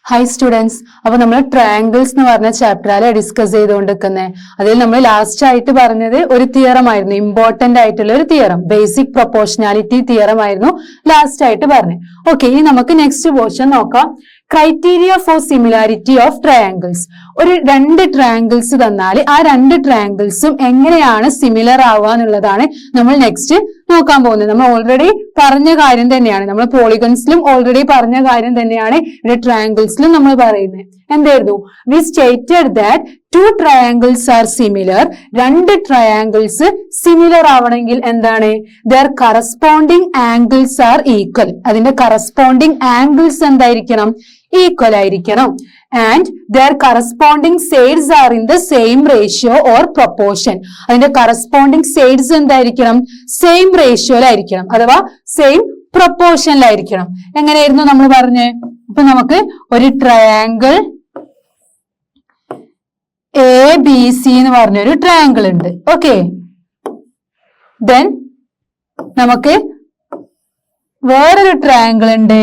Hi students, അപ്പോൾ നമ്മൾ triangles എന്ന് പറഞ്ഞ ചാപ്റ്ററിലെ ഡിസ്കസ് ചെയ്തുകൊണ്ടിരിക്കുന്നത്. അതിൽ നമ്മൾ ലാസ്റ്റ് ആയിട്ട് പറഞ്ഞത് ഒരു തിയറം ആയിരുന്നു, ഇമ്പോർട്ടന്റ് ആയിട്ടുള്ള ഒരു തിയറം, ബേസിക് പ്രൊപ്പോർഷനാലിറ്റി തിയറം ആയിരുന്നു ലാസ്റ്റ് ആയിട്ട് പറഞ്ഞത്. ഓക്കെ, ഇനി നമുക്ക് നെക്സ്റ്റ് പോർഷൻ നോക്കാം. Criteria four similarity of triangles. ഒരു രണ്ട് ട്രയാങ്കിൾസ് തന്നാൽ ആ രണ്ട് ട്രയാങ്കിൾസും എങ്ങനെയാണ് സിമിലർ ആവുക എന്നുള്ളതാണ് നമ്മൾ നെക്സ്റ്റ് നോക്കാൻ പോകുന്നത്. നമ്മൾ ഓൾറെഡി പറഞ്ഞ കാര്യം തന്നെയാണ്, നമ്മൾ പോളിഗൺസിലും ഓൾറെഡി പറഞ്ഞ കാര്യം തന്നെയാണ് ഇവിടെ ട്രയാങ്കിൾസിലും നമ്മൾ പറയുന്നത്. എന്തായിരുന്നു? We stated that two triangles are similar. രണ്ട് ട്രയാങ്കിൾസ് സിമിലർ ആവണമെങ്കിൽ എന്താണ്? Their corresponding angles are equal. അതിന്റെ കറസ്പോണ്ടിങ് ആംഗിൾസ് എന്തായിരിക്കണം? ഈക്വൽ ആയിരിക്കണം. And their corresponding sides are in the same ratio or proportion. അതിന്റെ corresponding sides എന്തായിരിക്കണം? സെയിം റേഷ്യോയിലായിരിക്കണം അഥവാ same പ്രൊപ്പോർഷനിലായിരിക്കണം. എങ്ങനെയായിരുന്നു നമ്മൾ പറഞ്ഞേ? അപ്പൊ നമുക്ക് ഒരു ട്രയാങ്കിൾ ABC എന്ന് പറഞ്ഞൊരു ട്രയാങ്കിൾ ഉണ്ട്. ഓക്കെ, ദെൻ നമുക്ക് വേറൊരു ട്രയാങ്കിൾ ഉണ്ട്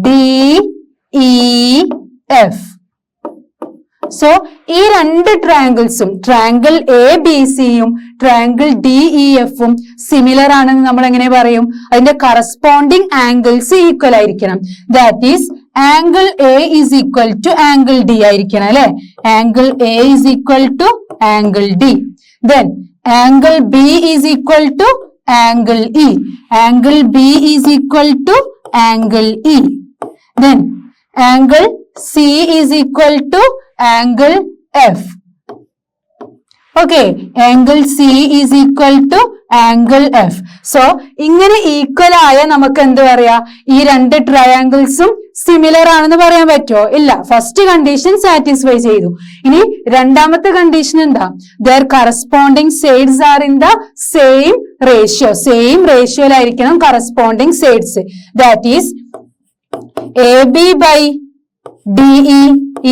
DEF. സോ ഈ രണ്ട് ട്രയാങ്കിൾസും, ട്രയാങ്കിൾ ABC-യും ട്രയാങ്കിൾ DEF-ഉം സിമിലർ ആണെന്ന് നമ്മൾ എങ്ങനെ പറയും? അതിന്റെ കറസ്പോണ്ടിങ് ആംഗിൾസ് ഈക്വൽ ആയിരിക്കണം. That is angle A is equal to angle D ആയിരിക്കണം അല്ലെ? Angle A is equal to angle D. Then angle B is equal to angle E. Angle B is equal to angle E. Then angle C is equal to angle F. Okay, angle C is equal to angle F. So ഇങ്ങനെ equal ആയ നമുക്ക് എന്ത് പറയാ? ഈ രണ്ട് ട്രയാങ്കിൾസും similar ആണെന്ന് പറയാൻ പറ്റുമോ? ഇല്ല. ഫസ്റ്റ് കണ്ടീഷൻ സാറ്റിസ്ഫൈ ചെയ്തു. ഇനി രണ്ടാമത്തെ കണ്ടീഷൻ എന്താ? their corresponding sides are in the same ratio. Same റേഷ്യോയിലായിരിക്കണം corresponding sides. That is AB by DE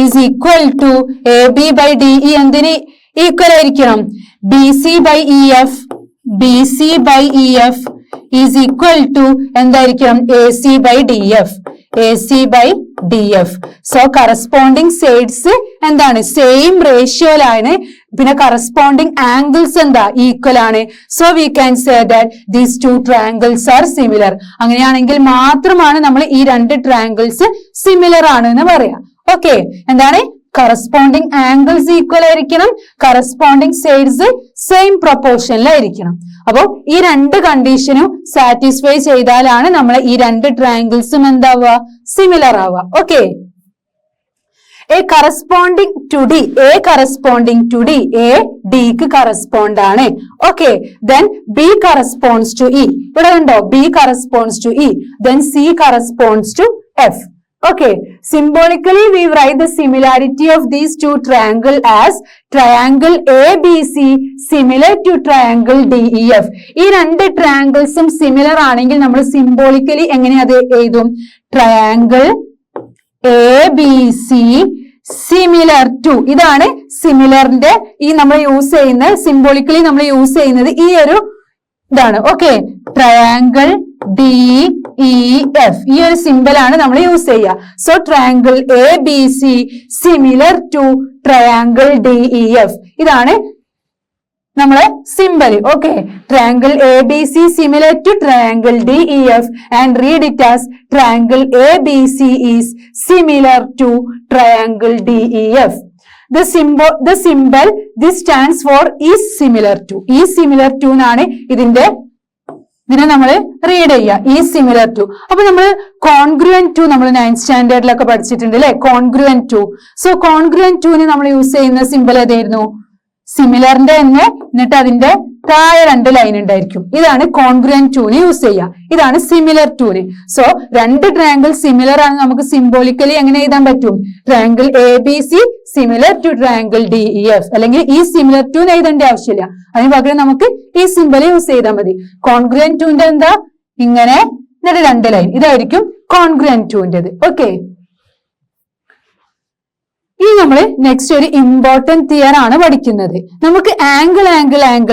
is equal to AB by DE എന്തിന് ഈക്വൽ ആയിരിക്കണം? BC by EF. BC by EF is equal to എന്തായിരിക്കണം? AC by DF. AC by DF. So corresponding sides എന്താണ്? Same റേഷ്യോയിലാണ്. പിന്നെ corresponding angles എന്താ? Equal ആണ്. So we can say that these two triangles are similar. അങ്ങനെയാണെങ്കിൽ മാത്രമാണ് നമ്മൾ ഈ രണ്ട് ട്രയാങ്കിൾസ് സിമിലർ ആണ് എന്ന് പറയാം. ഓക്കെ, എന്താണ്? കറസ്പോണ്ടിങ് ആംഗിൾസ് ഈക്വൽ ആയിരിക്കണം, കറസ്പോണ്ടിങ് സൈഡ്സ് സെയിം പ്രൊപ്പോർഷനിലായിരിക്കണം. അപ്പൊ ഈ രണ്ട് കണ്ടീഷനും സാറ്റിസ്ഫൈ ചെയ്താലാണ് നമ്മൾ ഈ രണ്ട് ട്രയാങ്കിൾസും എന്താവുക? സിമിലർ ആവുക. Okay, A corresponding to D. A corresponding to D. A D ക്ക് കറസ്പോണ്ട് ആണ്. Okay, then B corresponds to E. ഇവിടെ ഉണ്ടോ? B corresponds to E. Then C corresponds to F. Okay, symbolically we write the similarity of these two triangle as triangle ABC similar to triangle DEF. ഈ രണ്ട് ട്രയാങ്കിൾസും similar ആണെങ്കിൽ നമ്മൾ symbolically എങ്ങനെ അത് എഴുതും? Triangle ABC similar to. ഇതാണ് സിമിലറിന്റെ ഈ നമ്മൾ യൂസ് ചെയ്യുന്ന, സിംബോളിക്കലി നമ്മൾ യൂസ് ചെയ്യുന്നത് ഈ ഒരു ഇതാണ്. ഓക്കെ, ട്രയാങ്കിൾ DEF ഈ ഒരു സിമ്പിൾ ആണ് നമ്മൾ യൂസ് ചെയ്യുക. So triangle ABC similar to triangle DEF. ഇതാണ് നമ്മളെ simple. Okay, triangle ABC similar to triangle DEF and read it as triangle ABC is similar to triangle DEF. The symbol this stands for is similar to. is similar to എന്നാണ് ഇതിനെ നമ്മൾ read ചെയ്യുക. ഈ similar to. അപ്പൊ നമ്മൾ congruent to നമ്മൾ 9th സ്റ്റാൻഡേർഡിലൊക്കെ പഠിച്ചിട്ടുണ്ട് അല്ലെ? Congruent to. സോ കോൺഗ്രുവന്റ് ടുവിന് നമ്മൾ യൂസ് ചെയ്യുന്ന സിമ്പിൾ ഏതായിരുന്നു? സിമിലറിന്റെ തന്നെ എന്നിട്ട് അതിന്റെ താഴെ രണ്ട് ലൈൻ ഉണ്ടായിരിക്കും. ഇതാണ് കോൺഗ്രുവന്റ് ടൂന് യൂസ് ചെയ്യുക. ഇതാണ് സിമിലർ ടൂന്. സോ രണ്ട് ട്രയാങ്കിൾ സിമിലർ ആണ്. നമുക്ക് സിംബോളിക്കലി എങ്ങനെ എഴുതാൻ പറ്റും? Triangle ABC similar to triangle DEF. അല്ലെങ്കിൽ ഈ സിമിലർ ടു എഴുതേണ്ട ആവശ്യമില്ല, അതിന് പകരം നമുക്ക് ഈ സിമ്പിൾ യൂസ് ചെയ്താൽ മതി. കോൺഗ്രുവന്റ് ടൂന്റെ എന്താ? ഇങ്ങനെ എന്നിട്ട് രണ്ട് ലൈൻ. ഇതായിരിക്കും കോൺഗ്രുവന്റ് ടൂന്റേത്. ഓക്കെ, ഇനി നമ്മൾ നെക്സ്റ്റ് ഒരു ഇമ്പോർട്ടന്റ് തിയർ ആണ് പഠിക്കുന്നത്. നമുക്ക് ആംഗിൾ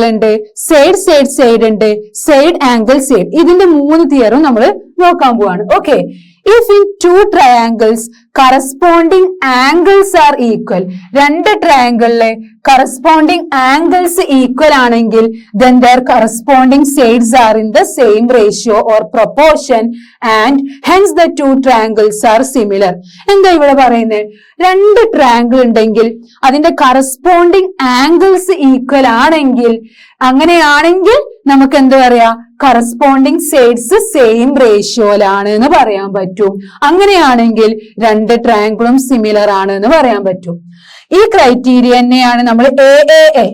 ഉണ്ട്, സൈഡ് ഉണ്ട്, സൈഡ് ആംഗിൾ സൈഡ്. ഇതിന്റെ മൂന്ന് തിയറും നമ്മൾ നോക്കാൻ പോവാണ്. Okay, if in two triangles corresponding angles are equal. രണ്ട് ട്രയാങ്കിളിലെ കറസ്പോണ്ടിങ് ആംഗിൾസ് ഈക്വൽ ആണെങ്കിൽ then their corresponding sides are in the same ratio or proportion and hence the two triangles are similar. എന്താ ഇവിടെ പറയുന്നത്? രണ്ട് ട്രയാങ്കിൾ ഉണ്ടെങ്കിൽ അതിന്റെ corresponding angles equal ആണെങ്കിൽ, അങ്ങനെയാണെങ്കിൽ നമുക്ക് എന്ത് പറയാ? കറസ്പോണ്ടിങ് സൈഡ്സ് സെയിം റേഷ്യോയിലാണ് എന്ന് പറയാൻ പറ്റും. അങ്ങനെയാണെങ്കിൽ രണ്ട് ട്രയാങ്കിളും സിമിലർ ആണ് എന്ന് പറയാൻ പറ്റും. ഈ ക്രൈറ്റീരിയ തന്നെയാണ് നമ്മൾ എ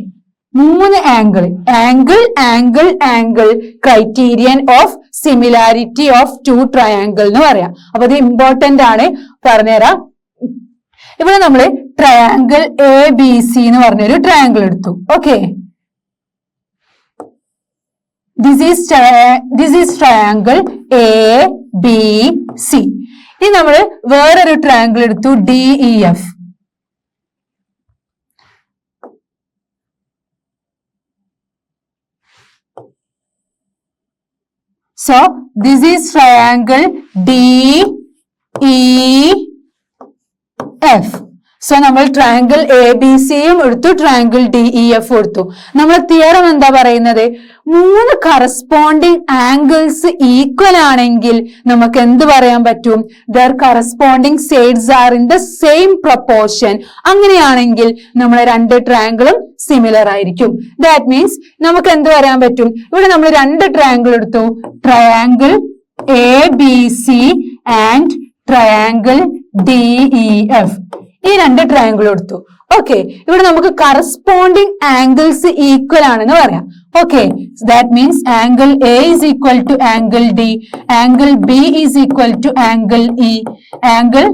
മൂന്ന് angle criterion of similarity of two triangle എന്ന് പറയാം. അപ്പൊ ഇത് ഇമ്പോർട്ടന്റ് ആണ്, പറഞ്ഞുതരാം. ഇവിടെ നമ്മൾ ട്രയാങ്കിൾ ABC എന്ന് പറഞ്ഞൊരു ട്രയാങ്കിൾ എടുത്തു. Okay, this is triangle ABC. ഇനി നമ്മൾ വേറൊരു ട്രയാങ്കിൾ എടുത്തു, DEF. So this is triangle DEF. So നമ്മൾ ട്രയാങ്കിൾ ABC-യും എടുത്തു, ട്രയാങ്കിൾ DEF എടുത്തു. നമ്മൾ തിയറം എന്താ പറയുന്നത്? മൂന്ന് കറസ്പോണ്ടിങ് ആംഗിൾസ് ഈക്വൽ ആണെങ്കിൽ നമുക്ക് എന്ത് പറയാൻ പറ്റും? There corresponding sides are in the same proportion. അങ്ങനെയാണെങ്കിൽ നമ്മളെ രണ്ട് ട്രയാങ്കിളും സിമിലർ ആയിരിക്കും. ദാറ്റ് മീൻസ് നമുക്ക് എന്ത് പറയാൻ പറ്റും? ഇവിടെ നമ്മൾ രണ്ട് ട്രയാങ്കിൾ എടുത്തു, triangle ABC and triangle DEF. ഈ രണ്ട് ട്രയാങ്കിൾ എടുത്തു. ഓക്കെ, ഇവിടെ നമുക്ക് കറസ്പോണ്ടിങ് ആംഗിൾസ് ഈക്വൽ ആണെന്ന് പറയാം. Okay, that means angle A is equal to angle D, angle B is equal to angle E, angle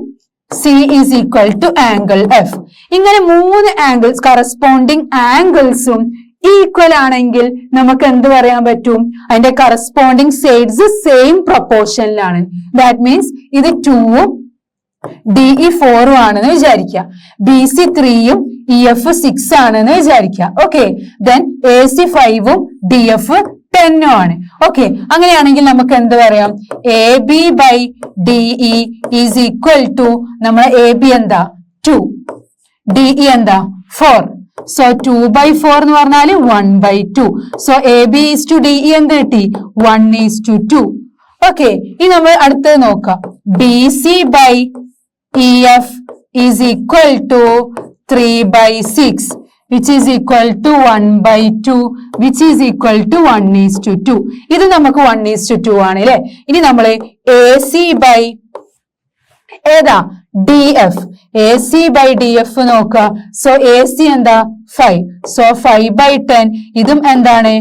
C is equal to angle F. ഇങ്ങനെ മൂന്ന് angles corresponding ആംഗിൾസും equal ആണെങ്കിൽ നമുക്ക് എന്ത് പറയാൻ പറ്റും? അതിന്റെ കറസ്പോണ്ടിങ് സൈഡ്സ് സെയിം പ്രൊപ്പോർഷനിലാണ്. ദാറ്റ് മീൻസ് ഇത് 2ഉം DE 4ഉം ആണെന്ന് വിചാരിക്കുക, BC 3ഉം EF 6 ആണെന്ന് വിചാരിക്കുക. ഓക്കെ, ദെൻ AC 5ഉം DF 10ഉം ആണ്. ഓക്കെ, അങ്ങനെയാണെങ്കിൽ നമുക്ക് എന്ത് പറയാം? AB by DE is equal to, നമ്മളെ AB എന്താ? 2, DE എന്താ? 4. സോ 2/4 എന്ന് പറഞ്ഞാൽ 1/2. So AB is to DE എന്ത് കിട്ടി? 1:2. ഓക്കെ, ഇനി നമ്മൾ അടുത്തത് നോക്കാം. BC by EF is equal to 3/6, which is equal to 1/2, which is equal to 1:2. ഇത് നമുക്ക് 1:2 ആണ് അല്ലെ. ഇനി നമ്മൾ AC by ഏതാ? DF. AC by DF നോക്കുക. സോ AC എന്താ? 5. സോ 5/10. ഇതും എന്താണ്?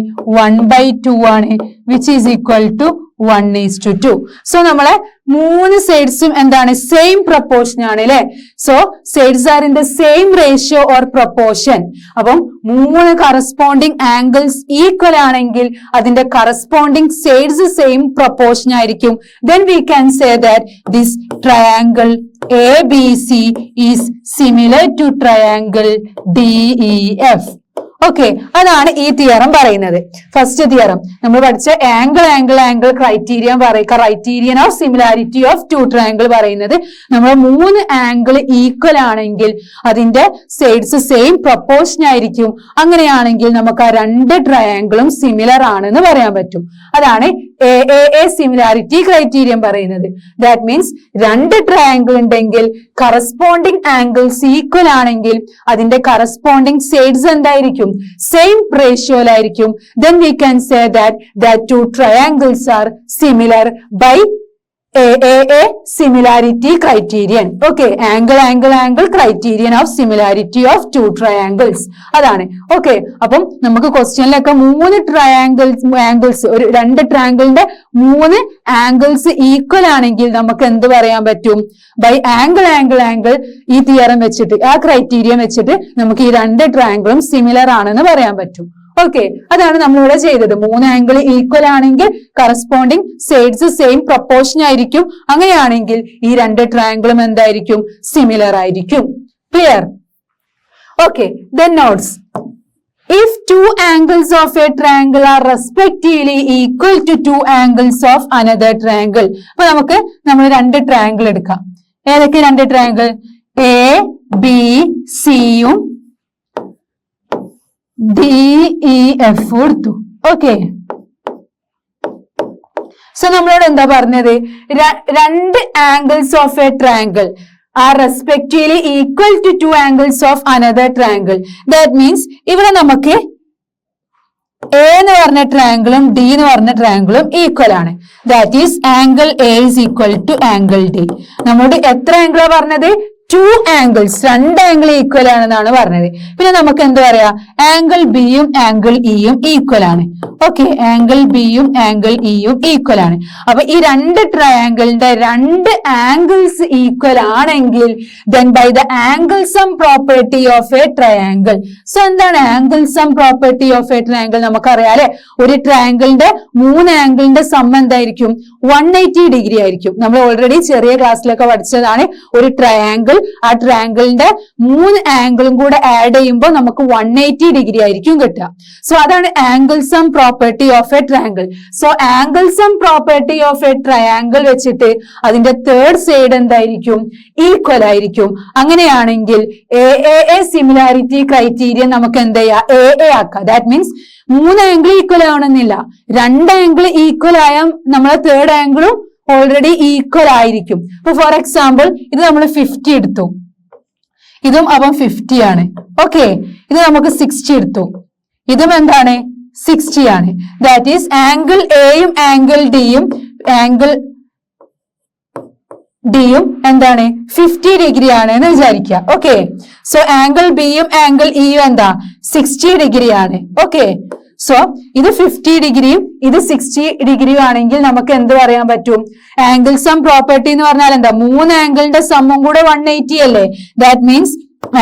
1/2 ആണ്, which is equal to 1:2. So നമ്മളെ മൂന്ന് സൈഡ്സും എന്താണ്? സെയിം പ്രൊപ്പോർഷൻ ആണ് അല്ലെ. So sides are in the same ratio or proportion. അപ്പം മൂന്ന് കറസ്പോണ്ടിങ് ആംഗിൾസ് ഈക്വൽ ആണെങ്കിൽ അതിന്റെ കറസ്പോണ്ടിങ് സൈഡ്സ് സെയിം പ്രൊപ്പോർഷൻ ആയിരിക്കും. Then we can say that this triangle ABC is similar to triangle DEF. Okay, അതാണ് ഈ theorem പറയുന്നത്. First theorem നമ്മൾ പഠിച്ച angle criterion of similarity of two triangle പറയുന്നത് നമ്മൾ മൂന്ന് ആംഗിൾ ഈക്വൽ ആണെങ്കിൽ അതിന്റെ സൈഡ്സ് സെയിം പ്രൊപ്പോർഷൻ ആയിരിക്കും. അങ്ങനെയാണെങ്കിൽ നമുക്ക് ആ രണ്ട് ട്രയാങ്കിളും സിമിലർ ആണെന്ന് പറയാൻ പറ്റും. അതാണ് AAA സിമിലാരിറ്റി ക്രൈറ്റീരിയൻ പറയുന്നത്. ദാറ്റ് മീൻസ് രണ്ട് ട്രയാങ്കിൾ ഉണ്ടെങ്കിൽ കറസ്പോണ്ടിങ് ആംഗിൾസ് ഈക്വൽ ആണെങ്കിൽ അതിന്റെ കറസ്പോണ്ടിങ് സൈഡ്സ് എന്തായിരിക്കും? Same റേഷ്യോയിലായിരിക്കും. Then we can say that two triangles are similar by AAA similarity criterion. Okay, angle criterion of similarity of two triangles. അതാണ്. Okay, അപ്പം നമുക്ക് ക്വസ്റ്റ്യനിലൊക്കെ മൂന്ന് angles ഒരു രണ്ട് ട്രയാങ്കിളിന്റെ മൂന്ന് ആംഗിൾസ് ഈക്വൽ ആണെങ്കിൽ നമുക്ക് എന്ത് പറയാൻ പറ്റും? ബൈ ആംഗിൾ ഈ തിയറം വെച്ചിട്ട്, ആ ക്രൈറ്റീരിയൻ വെച്ചിട്ട് നമുക്ക് ഈ രണ്ട് ട്രയാങ്കിളും സിമിലർ ആണെന്ന് പറയാൻ പറ്റും. ഓക്കെ, അതാണ് നമ്മളിവിടെ ചെയ്തത്. മൂന്ന് ആംഗിൾ ഈക്വൽ ആണെങ്കിൽ കറസ്പോണ്ടിങ് സൈഡ്സ് സെയിം പ്രൊപ്പോർഷൻ ആയിരിക്കും. അങ്ങനെയാണെങ്കിൽ ഈ രണ്ട് ട്രയാങ്കിളും എന്തായിരിക്കും? സിമിലർ ആയിരിക്കും. Clear? Okay, then notes. If two angles of a triangle are respectively equal to two angles of another triangle. അപ്പൊ നമുക്ക് നമ്മൾ രണ്ട് ട്രയാങ്കിൾ എടുക്കാം. ഏതൊക്കെ രണ്ട് ട്രയാങ്കിൾ? എ ബി സിയും ഡി ഇ എഫ് എടുത്തു. ഓക്കെ, സോ നമ്മളോട് എന്താ പറഞ്ഞത്? രണ്ട് angles of a triangle are respectively equal to two angles of another triangle. That means ഇവിടെ നമുക്ക് എ എന്ന് പറഞ്ഞ ട്രയാങ്കിളും ഡി എന്ന് പറഞ്ഞ ട്രയാങ്കിളും ഈക്വൽ ആണ്. That is angle A is equal to angle D. നമ്മളോട് എത്ര ആംഗിളാ പറഞ്ഞത്? ടു ആംഗിൾസ്, രണ്ട് ആംഗിൾ ഈക്വൽ ആണെന്നാണ് പറഞ്ഞത്. പിന്നെ നമുക്ക് എന്താ പറയാ? ആംഗിൾ ബിയും ആംഗിൾ ഇയും ഈക്വൽ ആണ്. ഓക്കെ, ആംഗിൾ ബിയും ആംഗിൾ ഇയും ഈക്വൽ ആണ്. അപ്പൊ ഈ രണ്ട് ട്രയാങ്കിളിന്റെ രണ്ട് ആംഗിൾസ് ഈക്വൽ ആണെങ്കിൽ then by the angle sum property of a triangle. So എന്താണ് angle sum property of a triangle? നമുക്കറിയാലേ, ഒരു ട്രയാങ്കിളിന്റെ മൂന്ന് ആംഗിളിന്റെ സം എന്തായിരിക്കും? 180 ഡിഗ്രി ആയിരിക്കും. നമ്മൾ ഓൾറെഡി ചെറിയ ക്ലാസ്സിലൊക്കെ പഠിച്ചതാണ്. ഒരു ട്രയാങ്കിൾ, ആ ട്രയാങ്കിളിന്റെ മൂന്ന് ആംഗിളും കൂടെ ആഡ് ചെയ്യുമ്പോൾ നമുക്ക് 180 ഡിഗ്രി ആയിരിക്കും കിട്ടുക. സോ അതാണ് angle sum property of a triangle. So angle sum property of a triangle വെച്ചിട്ട് അതിന്റെ തേർഡ് സൈഡ് എന്തായിരിക്കും? ഈക്വൽ ആയിരിക്കും. അങ്ങനെയാണെങ്കിൽ എ സിമിലാരിറ്റി ക്രൈറ്റീരിയൻ നമുക്ക് എന്ത് ചെയ്യാം? എ ആക്കാം. ദാറ്റ് മീൻസ് മൂന്ന് ആംഗിൾ ഈക്വൽ ആവണമെന്നില്ല, രണ്ട് ആംഗിൾ ഈക്വൽ ആയാൽ നമ്മളെ തേർഡ് ആംഗിളും ഓൾറെഡി ഈക്വൽ ആയിരിക്കും. ഇപ്പൊ ഫോർ എക്സാമ്പിൾ ഇത് നമ്മൾ 50 എടുത്തു, ഇതും അപ്പം 50 ആണ്. ഓക്കെ, ഇത് നമുക്ക് 60 എടുത്തു, ഇതും എന്താണ്? 60 ആണ്. ദാറ്റ് ഈസ് ആംഗിൾ എയും ആംഗിൾ ഡിയും എന്താണ്? 50 ഡിഗ്രി ആണ് എന്ന് വിചാരിക്കുക. ഓക്കെ, സോ ആംഗിൾ ബിയും ആംഗിൾ ഇയും എന്താ? 60 ഡിഗ്രി ആണ്. ഓക്കെ, സോ ഇത് 50 ഡിഗ്രിയും ഇത് 60 ഡിഗ്രിയും ആണെങ്കിൽ നമുക്ക് എന്ത് പറയാൻ പറ്റും? ആംഗിൾ സം പ്രോപ്പർട്ടി എന്ന് പറഞ്ഞാൽ എന്താ? മൂന്ന് ആംഗിളിന്റെ സമ്മും കൂടെ 180 അല്ലേ? That means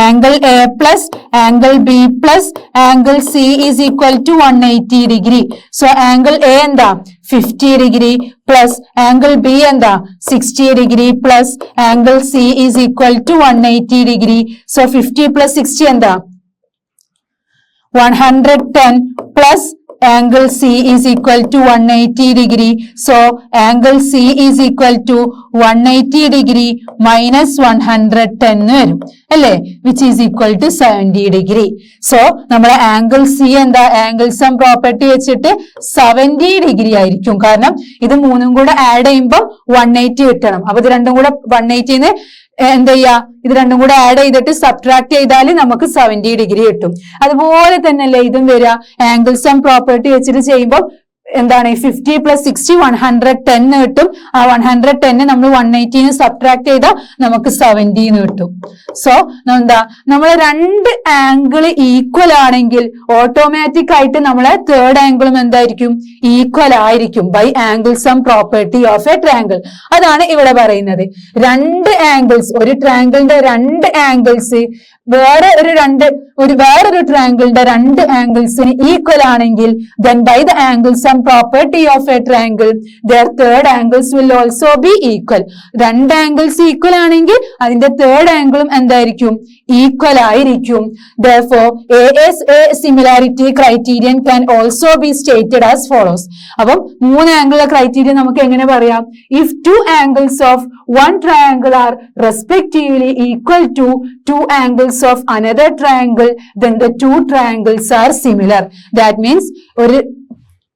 angle A plus angle B plus angle C is equal to 180 degree. So angle A എന്താ? 50 ഡിഗ്രി പ്ലസ് ആംഗിൾ ബി എന്താ? 60 degree plus angle C is equal to 180 degree. So 50 plus 60 എന്താ? 110 plus angle C is equal to 180 degree. So angle C is equal to 180 degree minus 110 വരും അല്ലേ? which is equal to 70 degree. So നമ്മുടെ angle C എന്താ? Angle sum property വെച്ചിട്ട് 70 degree ആയിരിക്കും. കാരണം ഇത് മൂന്നും കൂടെ ആഡ് ചെയ്യുമ്പോൾ 180 കിട്ടണം. അപ്പൊ ഇത് രണ്ടും കൂടെ 180ന്ന് എന്താ ചെയ്യാ? ഇത് രണ്ടും കൂടെ ആഡ് ചെയ്തിട്ട് സബ്ട്രാക്ട് ചെയ്താൽ നമുക്ക് 70 ഡിഗ്രി കിട്ടും. അതുപോലെ തന്നെയല്ലേ ഇതും വരിക? ആംഗിൾ സം പ്രോപ്പർട്ടി വെച്ചിട്ട് ചെയ്യുമ്പോൾ എന്താണ്? 50 പ്ലസ് 60 110 കിട്ടും. ആ 110 നമ്മൾ 180ന് സബ്ട്രാക്ട് ചെയ്താൽ നമുക്ക് 70 കിട്ടും. സോ എന്താ? നമ്മൾ രണ്ട് ആംഗിൾ ഈക്വൽ ആണെങ്കിൽ ഓട്ടോമാറ്റിക് ആയിട്ട് നമ്മളെ തേർഡ് ആംഗിളും എന്തായിരിക്കും? ഈക്വൽ ആയിരിക്കും by angle sum property of a triangle. അതാണ് ഇവിടെ പറയുന്നത്. രണ്ട് ആംഗിൾസ്, ഒരു ട്രയാങ്കിളിന്റെ രണ്ട് ആംഗിൾസ് വേറൊരു ട്രയാങ്കിളിന്റെ രണ്ട് ആംഗിൾസിന് ഈക്വൽ ആണെങ്കിൽ then by the angle sum property of a triangle their third angles will also be equal. രണ്ട് ആംഗിൾസ് ഈക്വൽ ആണെങ്കിൽ അതിന്റെ തേർഡ് ആംഗിളും എന്തായിരിക്കും? ഈക്വൽ ആയിരിക്കും. Therefore a similarity criterion can also be stated as follows. അപ്പം മൂന്ന് angle criterion നമുക്ക് എങ്ങനെ പറയാം? if two angles of one triangle are respectively equal to two angles of another triangle then the two triangles are similar. That means ഒരു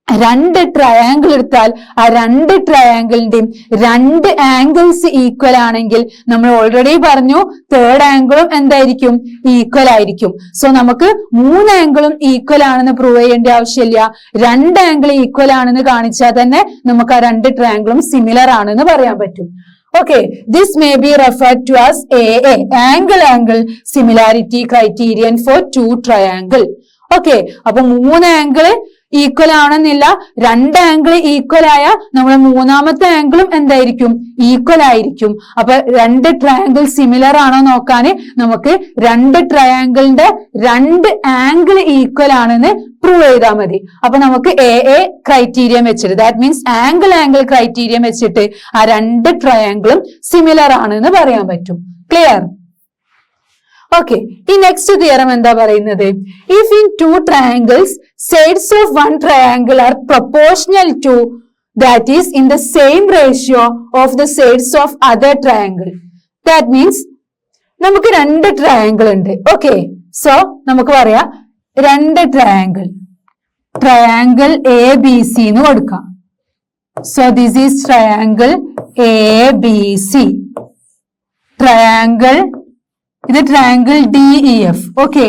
രണ്ട് triangle എടുത്താൽ ആ രണ്ട് ട്രയാങ്കിളിന്റെയും രണ്ട് ആംഗിൾസ് ഈക്വൽ ആണെങ്കിൽ നമ്മൾ ഓൾറെഡി പറഞ്ഞു തേർഡ് ആംഗിളും എന്തായിരിക്കും? ഈക്വൽ ആയിരിക്കും. സോ നമുക്ക് മൂന്ന് ആംഗിളും ഈക്വൽ ആണെന്ന് പ്രൂവ് ചെയ്യേണ്ട ആവശ്യമില്ല. രണ്ട് ആംഗിൾ ഈക്വൽ ആണെന്ന് കാണിച്ചാൽ തന്നെ നമുക്ക് ആ രണ്ട് ട്രയാങ്കിളും സിമിലർ ആണെന്ന് പറയാൻ പറ്റും. Okay, this may be referred to as AA, angle similarity criterion for two triangle. Okay, അപ്പൊ മൂന്ന് ആംഗിൾ ഈക്വൽ ആണെന്നില്ല, രണ്ട് ആംഗിൾ ഈക്വൽ ആയ നമ്മുടെ മൂന്നാമത്തെ ആംഗിളും എന്തായിരിക്കും? ഈക്വൽ ആയിരിക്കും. അപ്പൊ രണ്ട് ട്രയാങ്കിൾ സിമിലർ ആണോ നോക്കാൻ നമുക്ക് രണ്ട് ട്രയാങ്കിളിന്റെ രണ്ട് ആംഗിൾ ഈക്വൽ ആണെന്ന് പ്രൂവ് ചെയ്താൽ മതി. അപ്പൊ നമുക്ക് എ ക്രൈറ്റീരിയൻ വെച്ചിട്ട്, ദാറ്റ് മീൻസ് ആംഗിൾ ക്രൈറ്റീരിയൻ വെച്ചിട്ട് ആ രണ്ട് ട്രയാങ്കിളും സിമിലർ ആണെന്ന് പറയാൻ പറ്റും. ക്ലിയർ? ഓക്കെ, ഈ നെക്സ്റ്റ് തിയറം എന്താ പറയുന്നത്? If in to triangles sides of one triangle are proportional to, that is in the same ratio of the sides of other triangle. That means നമുക്ക് രണ്ട് ട്രയാങ്കിൾ ഉണ്ട്. Okay, so നമുക്ക് പറയാം രണ്ട് triangle A B C എന്ന് കൊടുക്കാം. So this is triangle A B C. Triangle ഇത് triangle D E F. Okay,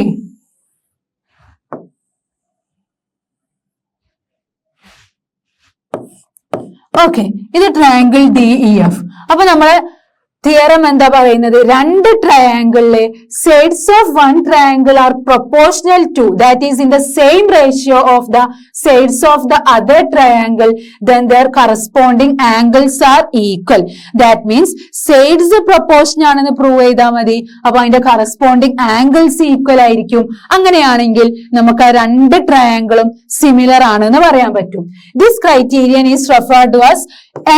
ഇത് ട്രയാങ്കിൾ ഡി ഇ എഫ്. അപ്പൊ നമ്മള് തിയറം എന്താ പറയുന്നത്? രണ്ട് ട്രയാങ്കിളിലെ sides of one triangle are proportional to, that is in the same ratio of the sides of the other triangle, then their corresponding angles are equal. That means sides proportion ആണെന്ന് prove ചെയ്താൽ മതി. അപ്പൊ അതിന്റെ corresponding angles equal ആയിരിക്കും. അങ്ങനെയാണെങ്കിൽ നമുക്ക് ആ രണ്ട് ട്രയാങ്കിളും സിമിലർ ആണെന്ന് പറയാൻ പറ്റും. This criterion is referred to as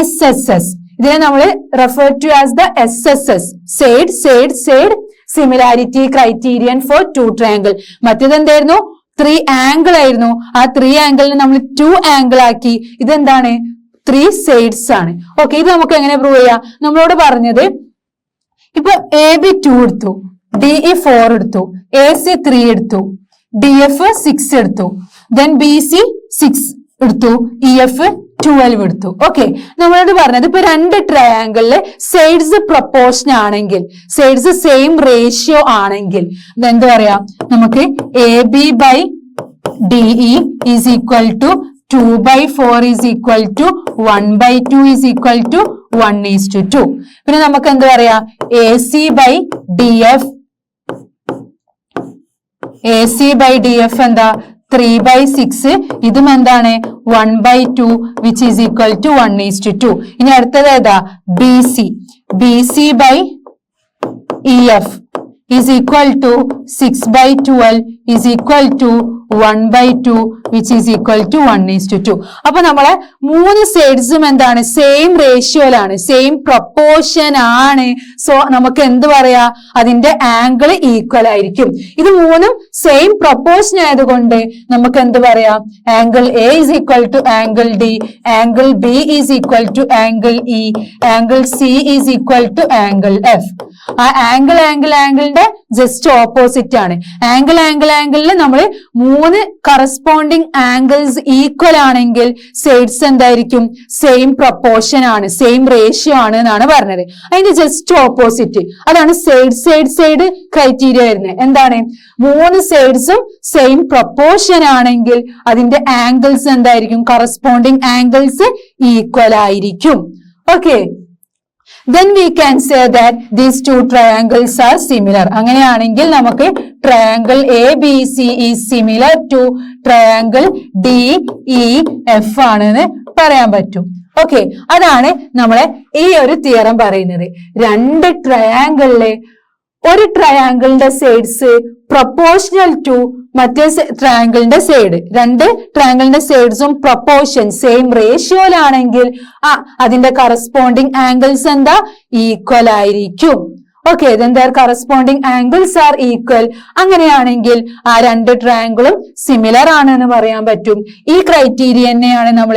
SSS. ഇതിനെ നമ്മൾ refer to as the SSS, side similarity criterion for two triangle. മറ്റേത് എന്തായിരുന്നു? 3 ആംഗിൾ ആയിരുന്നു. ആ 3 ആംഗിളിനെ നമ്മൾ 2 ആംഗിൾ ആക്കി. ഇതെന്താണ്? 3 സൈഡ്സ് ആണ്. ഓക്കെ, ഇത് നമുക്ക് എങ്ങനെ പ്രൂവ് ചെയ്യാം? നമ്മളോട് പറഞ്ഞത് ഇപ്പൊ AB 2 എടുത്തു, DE 4 എടുത്തു, AC 3 എടുത്തു, DF 6 എടുത്തു, then BC 6 എടുത്തു, EF 12 എടുത്തു. ഓക്കെ, നമ്മളോട് പറഞ്ഞത് ഇപ്പൊ രണ്ട് ട്രയാങ്കിളില് സൈഡ്സ് പ്രൊപ്പോർഷൻ ആണെങ്കിൽ, സൈഡ്സ് സെയിം റേഷ്യോ ആണെങ്കിൽ എന്താ പറയാ? നമുക്ക് AB by DE is equal to 2/4 is equal to 1/2 is equal to 1:2. പിന്നെ നമുക്ക് എന്താ പറയാ? AC ബൈ DF എന്താ? 3/6. ഇതും എന്താണ്? 1/2 വിച്ച് ഈസ് ഈക്വൽ ടു 1:2. ഇനി അടുത്തത് ഏതാ? BC by EF is equal to 6/12 is equal to 1/2 which is equal to 1:2. അപ്പൊ നമ്മളെ 3 സൈഡ്സും എന്താണ്? സെയിം റേഷ്യോയിലാണ്, സെയിം പ്രൊപ്പോർഷൻ ആണ്. സോ നമുക്ക് എന്ത് പറയാ? അതിന്റെ ആംഗിൾ ഈക്വൽ ആയിരിക്കും. ഇത് മൂന്നും സെയിം പ്രൊപ്പോർഷൻ ആയതുകൊണ്ട് നമുക്ക് എന്ത് പറയാം? Angle A is equal to angle D, angle B is equal to angle E, angle C is equal to angle F. ആ ആംഗിളിന്റെ ജസ്റ്റ് ഓപ്പോസിറ്റ് ആണ്. ആംഗിളിൽ നമ്മൾ 3 കറസ്പോണ്ടിങ് ആംഗിൾസ് ഈക്വൽ ആണെങ്കിൽ സൈഡ്സ് എന്തായിരിക്കും? സെയിം പ്രൊപ്പോർഷൻ ആണ്, സെയിം റേഷ്യോ ആണ് എന്നാണ് പറഞ്ഞത്. അതിന്റെ ജസ്റ്റ് ഓപ്പോസിറ്റ് അതാണ് സൈഡ് ക്രൈറ്റീരിയ വരുന്നത്. എന്താണ്? 3 സൈഡ്സും സെയിം പ്രൊപ്പോർഷൻ ആണെങ്കിൽ അതിന്റെ ആംഗിൾസ് എന്തായിരിക്കും? കറസ്പോണ്ടിങ് ആംഗിൾസ് ഈക്വൽ ആയിരിക്കും. Okay, then we can say that these two triangles are similar. അങ്ങനെയാണെങ്കിൽ നമുക്ക് triangle ABC is similar to triangle DEF ആണെന്ന് പറയാൻ പറ്റും. ഓക്കെ, അതാണ് നമ്മളെ ഈ ഒരു തിയറം പറയുന്നത്. രണ്ട് ട്രയാങ്കിളിലെ ഒരു ട്രയാങ്കിളിന്റെ സൈഡ്സ് പ്രൊപ്പോർഷണൽ ടു മറ്റേ ട്രയാങ്കിളിന്റെ സൈഡ്, രണ്ട് ട്രയാങ്കിളിന്റെ സൈഡ്സും പ്രൊപ്പോർഷൻ സെയിം റേഷ്യോയിലാണെങ്കിൽ അതിന്റെ കറസ്പോണ്ടിങ് ആംഗിൾസ് എന്താ? ഈക്വൽ ആയിരിക്കും. Okay, then their corresponding angles are equal. അങ്ങനെയാണെങ്കിൽ ആ രണ്ട് ട്രയാങ്കിളും സിമിലർ ആണെന്ന് പറയാൻ പറ്റും. ഈ ക്രൈറ്റീരിയനെയാണ് നമ്മൾ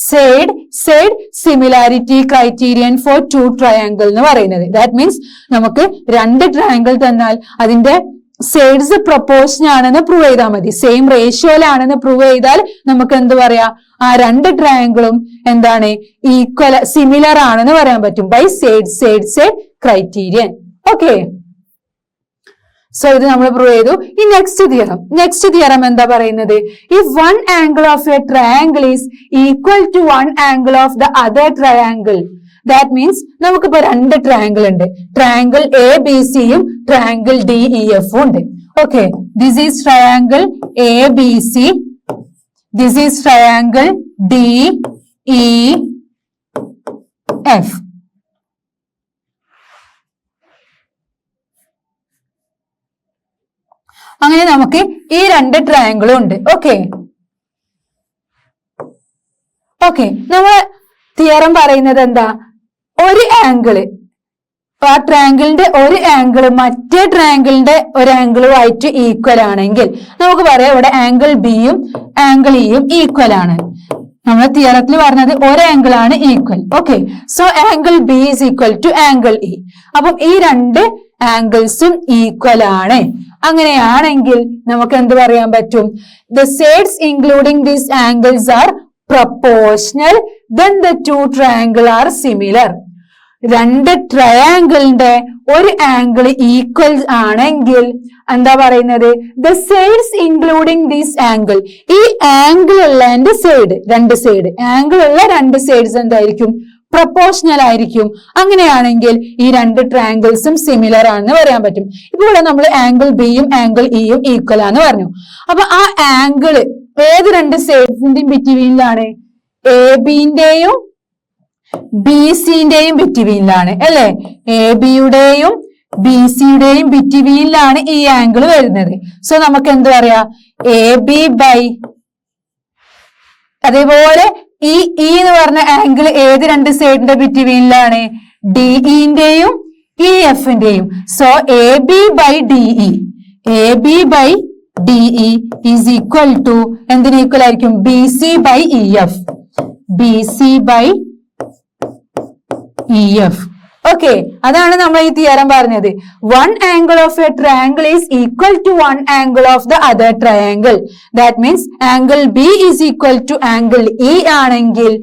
side similarity criterion for two triangle എന്ന് പറയുന്നത്. ദാറ്റ് മീൻസ് നമുക്ക് രണ്ട് ട്രയാങ്കിൾ തന്നാൽ അതിന്റെ സൈഡ്സ് പ്രൊപ്പോർഷൻ ആണെന്ന് പ്രൂവ് ചെയ്താൽ മതി, സെയിം റേഷ്യോയിലാണെന്ന് പ്രൂവ് ചെയ്താൽ നമുക്ക് എന്ത് പറയാ? ആ രണ്ട് ട്രയാങ്കിളും എന്താണ്? ഈക്വൽ സിമിലർ ആണെന്ന് പറയാൻ പറ്റും by side criterion. Okay, so ഇത് നമ്മൾ പ്രൂവ് ചെയ്തു. ഈ നെക്സ്റ്റ് തിയറം എന്താ പറയുന്നത്? If one angle of a triangle is equal to one angle of the other triangle, that means നമുക്കിപ്പോ രണ്ട് ട്രയാങ്കിൾ ഉണ്ട്. ട്രയാങ്കിൾ ABCയും ട്രയാങ്കിൾ DEF ഉണ്ട്. Okay, this is triangle ABC, this is triangle DEF. അങ്ങനെ നമുക്ക് ഈ രണ്ട് ട്രയാങ്കിളും ഉണ്ട്. ഓക്കെ, നമ്മൾ തിയറം പറയുന്നത് എന്താ? ഒരു ആംഗിള്, ആ ട്രയാങ്കിളിന്റെ ഒരു ആംഗിള് മറ്റേ ട്രയാങ്കിളിന്റെ ഒരു ആംഗിളുമായിട്ട് ഈക്വൽ ആണെങ്കിൽ നമുക്ക് പറയാം ഇവിടെ ആംഗിൾ ബിയും ആംഗിൾ ഇയും ഈക്വൽ ആണ്. നമ്മൾ തിയറത്തിൽ പറഞ്ഞത് ഒരു ആംഗിൾ ആണ് equal. Okay, so angle B is equal to angle E. അപ്പം ഈ രണ്ട് ആംഗിൾസും ഈക്വൽ ആണ്. അങ്ങനെയാണെങ്കിൽ നമുക്ക് എന്ത് പറയാൻ പറ്റും? The sides including these angles are proportional, then the two triangles are similar. രണ്ട് ട്രയാങ്കിളിന്റെ ഒരു ആംഗിൾ ഈക്വൽ ആണെങ്കിൽ എന്താ പറയുന്നത്? The sides including this angle, ഈ ആംഗിൾ ഉള്ള സൈഡ്, രണ്ട് സൈഡ്, ആംഗിൾ ഉള്ള രണ്ട് സൈഡ്സ് എന്തായിരിക്കും? പ്രൊപ്പോർഷണൽ ആയിരിക്കും. അങ്ങനെയാണെങ്കിൽ ഈ രണ്ട് ട്രയാങ്കിൾസും സിമിലർ ആണെന്ന് പറയാൻ പറ്റും. ഇപ്പൊ ഇവിടെ നമ്മൾ ആംഗിൾ ബിയും ആംഗിൾ ഇയും ഈക്വൽ ആണെന്ന് പറഞ്ഞു. അപ്പൊ ആ ആംഗിൾ ഏത് രണ്ട് സൈഡ്സിന്റെയും ബിറ്റ്വീനിലാണ്? എ ബിന്റെയും ബി സിന്റെയും ബിറ്റ്വീനിലാണ് അല്ലെ? എ ബിയുടെയും ബി സിയുടെയും ബിറ്റ്വീനിലാണ് ഈ ആംഗിൾ വരുന്നത്. സോ നമുക്ക് എന്ത് പറയാ? എ ബി ബൈ, അതേപോലെ ഈ എന്ന് പറഞ്ഞ ആംഗിൾ ഏത് രണ്ട് സൈഡിന്റെ ബിറ്റ്വീനിലാണ്? ഡിഇന്റെയും ഇ എഫിന്റെയും. So A B by D E, A B by D E is equal to എന്തിന് ഈക്വൽ ആയിരിക്കും? B C by E F, B C by E F. Okay, അതാണ് നമ്മൾ ഈ തിയറം പറഞ്ഞത്. One angle of a triangle is equal to one angle of the other triangle. That means angle B is equal to angle E ആണെങ്കിൽ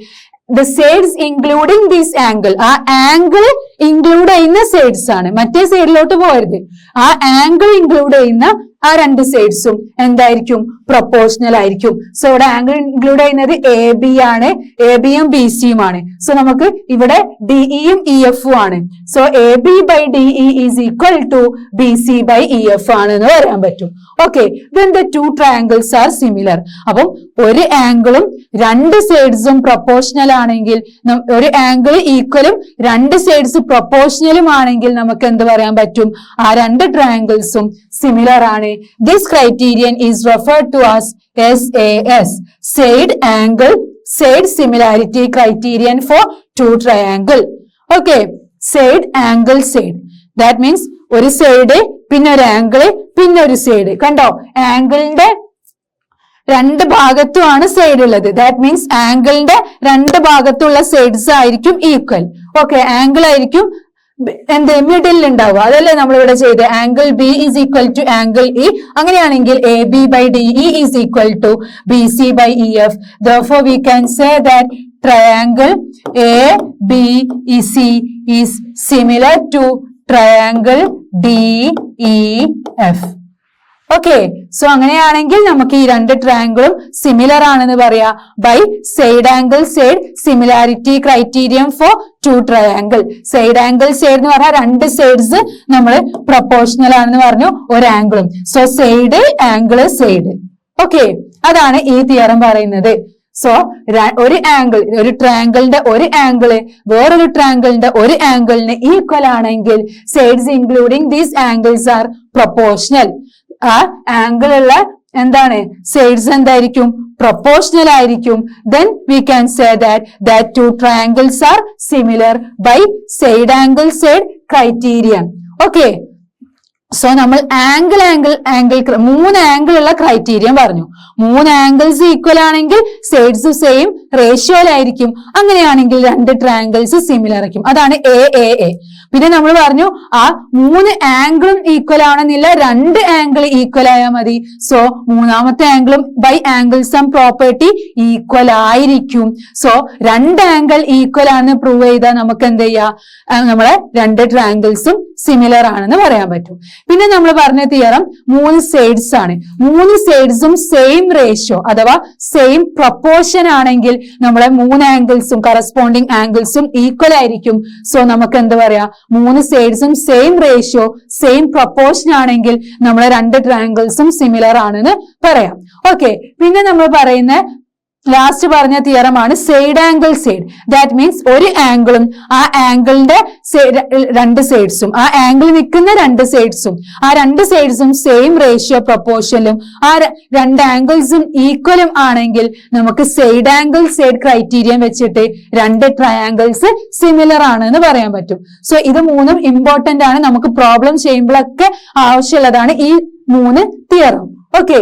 the sides including this angle, ആ angle include ചെയ്യുന്ന sides ആണ്, മറ്റേ സൈഡിലോട്ട് പോകരുത്. ആ angle include ചെയ്യുന്ന ആ രണ്ട് സൈഡ്സും എന്തായിരിക്കും? പ്രൊപ്പോർഷണൽ ആയിരിക്കും. സോ ഇവിടെ ആംഗിൾ ഇൻക്ലൂഡ് ചെയ്യുന്നത് എ ബി ആണ്, എ ബിയും ബി സിയുമാണ്. സോ നമുക്ക് ഇവിടെ ഡിഇയും ഇ എഫും ആണ്. So A B by D E is equal to B C by E F ആണ് എന്ന് പറയാൻ പറ്റും. Okay, then the two triangles are similar. അപ്പം ഒരു ആംഗിളും രണ്ട് സൈഡ്സും പ്രൊപ്പോർഷണൽ ആണെങ്കിൽ, ഒരു ആംഗിൾ ഈക്വലും രണ്ട് സൈഡ്സ് പ്രൊപ്പോർഷണലും ആണെങ്കിൽ നമുക്ക് എന്ത് പറയാൻ പറ്റും? ആ രണ്ട് ട്രയാങ്കിൾസും സിമിലർ ആണ്. This criterion is referred to as SAS, side angle side similarity criterion for two triangle. Okay, side angle side, that means ഒരു സൈഡ് പിന്നെ ഒരു ആംഗിള് പിന്നെ ഒരു സൈഡ്. കണ്ടോ, ആംഗിളിന്റെ രണ്ട് ഭാഗത്തുമാണ് സൈഡ് ഉള്ളത്. ദാറ്റ് മീൻസ് ആംഗിളിന്റെ രണ്ട് ഭാഗത്തുള്ള സൈഡ്സ് ആയിരിക്കും ഈക്വൽ. ഓക്കെ, ആംഗിൾ ആയിരിക്കും എന്ത് മിഡിൽ ഉണ്ടാവുക. അതല്ലേ നമ്മൾ ഇവിടെ ചെയ്ത്? Angle B is equal to angle E. അങ്ങനെയാണെങ്കിൽ A B by D E is equal to B C by E F. Therefore we can say that triangle ABC is similar to triangle DEF. Okay, so അങ്ങനെയാണെങ്കിൽ നമുക്ക് ഈ രണ്ട് ട്രയാങ്കിളും similar ആണെന്ന് പറയാം by side angle side similarity criterion for two triangle. Side angle side എന്ന് പറഞ്ഞാൽ രണ്ട് സൈഡ്സ് നമ്മൾ പ്രൊപ്പോർഷണൽ ആണെന്ന് പറഞ്ഞു, ഒരു ആംഗിളും. So side angle side. Okay, അതാണ് ഈ തിയറം പറയുന്നത്. സോ ഒരു ആംഗിൾ, ഒരു ട്രയാങ്കിളിന്റെ ഒരു ആംഗിള് വേറൊരു ട്രയാങ്കിളിന്റെ ഒരു ആംഗിളിന് ഈക്വൽ ആണെങ്കിൽ sides including these angles are proportional. ആ ആംഗിൾ ഉള്ള എന്താണ് സൈഡ്സ് എന്തായിരിക്കും? പ്രൊപ്പോർഷണൽ ആയിരിക്കും. Then we can say that two triangles are similar by side angle side criterion. Okay, so നമ്മൾ ആംഗിൾ മൂന്ന് ആംഗിൾ ഉള്ള ക്രൈറ്റീരിയൻ പറഞ്ഞു. മൂന്ന് ആംഗിൾസ് ഈക്വൽ ആണെങ്കിൽ സൈഡ്സ് സെയിം റേഷ്യോയിലായിരിക്കും. അങ്ങനെയാണെങ്കിൽ രണ്ട് ട്രയാങ്കിൾസ് സിമിലർ ആയിരിക്കും. അതാണ് എ. പിന്നെ നമ്മൾ പറഞ്ഞു ആ മൂന്ന് ആംഗിളും ഈക്വൽ ആണെന്നില്ല, രണ്ട് ആംഗിൾ ഈക്വൽ ആയാൽ മതി. സോ മൂന്നാമത്തെ ആംഗിളും by angle sum property equal ആയിരിക്കും. സോ രണ്ട് ആംഗിൾ ഈക്വൽ ആണെന്ന് പ്രൂവ് ചെയ്താൽ നമുക്ക് എന്ത് ചെയ്യാം? നമ്മളെ രണ്ട് ട്രയാങ്കിൾസും സിമിലർ ആണെന്ന് പറയാൻ പറ്റും. പിന്നെ നമ്മൾ പറഞ്ഞ തിയറം മൂന്ന് സൈഡ്സ് ആണ്. മൂന്ന് സൈഡ്സും സെയിം റേഷ്യോ അഥവാ സെയിം പ്രൊപ്പോർഷൻ ആണെങ്കിൽ നമ്മളെ മൂന്ന് ആംഗിൾസും കറസ്പോണ്ടിങ് ആംഗിൾസും ഈക്വൽ ആയിരിക്കും. സോ നമുക്ക് എന്ത് പറയാം? മൂന്ന് സൈഡ്സും സെയിം റേഷ്യോ സെയിം പ്രൊപ്പോർഷൻ ആണെങ്കിൽ നമ്മളെ രണ്ട് ട്രയാങ്കിൾസും സിമിലർ ആണെന്ന് പറയാം. ഓക്കെ, പിന്നെ നമ്മൾ പറയുന്ന ലാസ്റ്റ് പറഞ്ഞ തിയറമാണ് side angle side. That means ഒരു ആംഗിളും ആ ആംഗിളിന്റെ രണ്ട് സൈഡ്സും, ആ ആംഗിൾ നിൽക്കുന്ന രണ്ട് സൈഡ്സും, ആ രണ്ട് സൈഡ്സും സെയിം റേഷ്യോ പ്രൊപ്പോർഷനിലും ആ രണ്ട് ആംഗിൾസും ഈക്വലും ആണെങ്കിൽ നമുക്ക് സൈഡ് ആംഗിൾ സൈഡ് ക്രൈറ്റീരിയൻ വെച്ചിട്ട് രണ്ട് ട്രയാങ്കിൾസ് സിമിലർ ആണ് എന്ന് പറയാൻ പറ്റും. സോ ഇത് മൂന്നും ഇമ്പോർട്ടന്റ് ആണ്, നമുക്ക് പ്രോബ്ലം ചെയ്യുമ്പോഴൊക്കെ ആവശ്യമുള്ളതാണ് ഈ മൂന്ന് തിയറം. ഓക്കെ,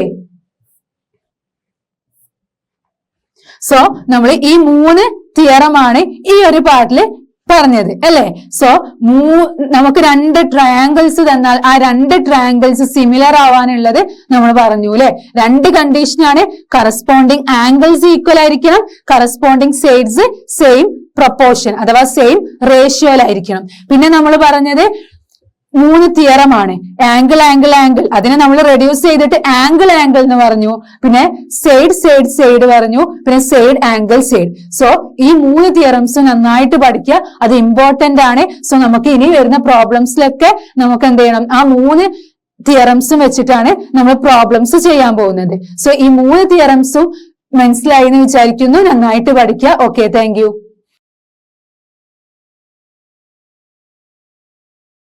സോ നമ്മൾ ഈ 3 തിയറമാണ് ഈ ഒരു പാർട്ടില് പറഞ്ഞത് അല്ലെ. സോ നമുക്ക് 2 ട്രയാങ്കിൾസ് തന്നാൽ ആ 2 ട്രയാങ്കിൾസ് സിമിലർ ആവാനുള്ളത് നമ്മൾ പറഞ്ഞു അല്ലെ. 2 കണ്ടീഷനാണ്. കറസ്പോണ്ടിങ് ആംഗിൾസ് ഈക്വൽ ആയിരിക്കണം, കറസ്പോണ്ടിങ് സൈഡ്സ് സെയിം പ്രൊപ്പോർഷൻ അഥവാ സെയിം റേഷ്യോയിലായിരിക്കണം. പിന്നെ നമ്മൾ പറഞ്ഞത് 3 തിയറമാണ്. ആംഗിൾ ആംഗിൾ ആംഗിൾ, അതിനെ നമ്മൾ റെഡ്യൂസ് ചെയ്തിട്ട് ആംഗിൾ ആംഗിൾ എന്ന് പറഞ്ഞു. പിന്നെ സൈഡ് സൈഡ് സൈഡ് പറഞ്ഞു. പിന്നെ സൈഡ് ആംഗിൾ സൈഡ്. സോ ഈ 3 തിയറംസ് നന്നായിട്ട് പഠിക്കുക, അത് ഇമ്പോർട്ടന്റ് ആണ്. സോ നമുക്ക് ഇനി വരുന്ന പ്രോബ്ലംസിലൊക്കെ നമുക്ക് എന്ത് ചെയ്യണം, ആ 3 തിയറംസും വെച്ചിട്ടാണ് നമ്മൾ പ്രോബ്ലംസ് ചെയ്യാൻ പോകുന്നത്. സോ ഈ 3 തിയറംസും മനസ്സിലായി എന്ന് വിചാരിക്കുന്നു. നന്നായിട്ട് പഠിക്കുക. Okay, thank you.